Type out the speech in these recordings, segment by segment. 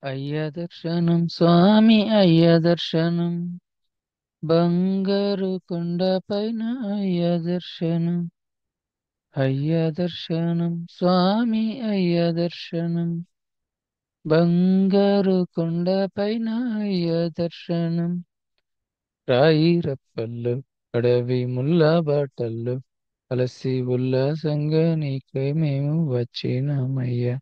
అయ్య దర్శనం స్వామి అయ్య దర్శనం బంగారు కొండ పైన అయ్య దర్శనం అయ్య దర్శనం స్వామి అయ్య దర్శనం బంగారు కొండ పైన అయ్య దర్శనం రాయి రప్పల్లో అడవి ముల్ల బాటల్లో అలసి ఉల్లాసంగా నీకై మేము వచ్చినామయ్యా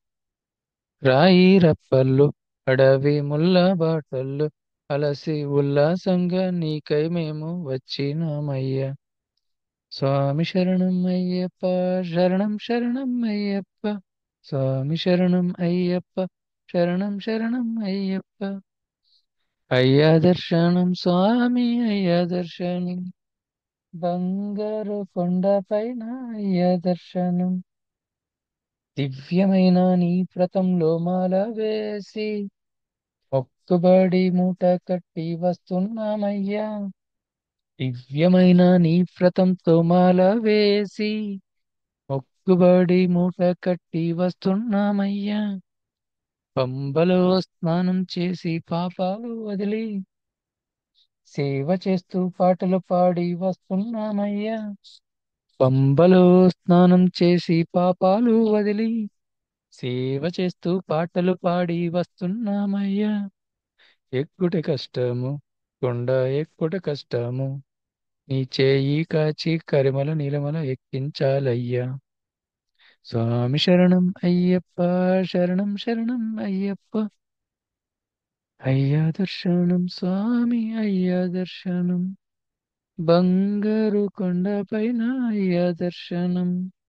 రాయి రప్పలు అడవి ముల్ల బాటలు అలసి ఉల్లాసంగా నీకై మేము వచ్చినామయ్యా స్వామి శరణం అయ్యప్ప శరణం శరణం అయ్యప్ప స్వామి శరణం అయ్యప్ప శరణం శరణం అయ్యప్ప అయ్యా దర్శనం స్వామి అయ్యా దర్శనం బంగారు కొండ పైన అయ్యా దర్శనం దివ్యమైన నీ వ్రతంలో మాల వేసి మొక్కుబడి మూట కట్టి వస్తున్నామయ్యా దివ్యమైన నీ వ్రతంతో మాల వేసి మొక్కుబడి మూట కట్టి వస్తున్నామయ్యా పంబలో స్నానం చేసి పాపాలు వదిలి సేవ చేస్తూ పాటలు పాడి వస్తున్నామయ్యా పంబలో స్నానం చేసి పాపాలు వదిలి సేవ చేస్తూ పాటలు పాడి వస్తున్నామయ్యా ఎక్కుట కష్టము కొండ ఎక్కుట కష్టము నీ చేయి కాచి కరిమల నీలమల ఎక్కించాలయ్యా స్వామి శరణం అయ్యప్ప శరణం శరణం అయ్యప్ప అయ్యా దర్శనం స్వామి అయ్యా దర్శనం బంగారు కొండ పైన అయ్యా దర్శనం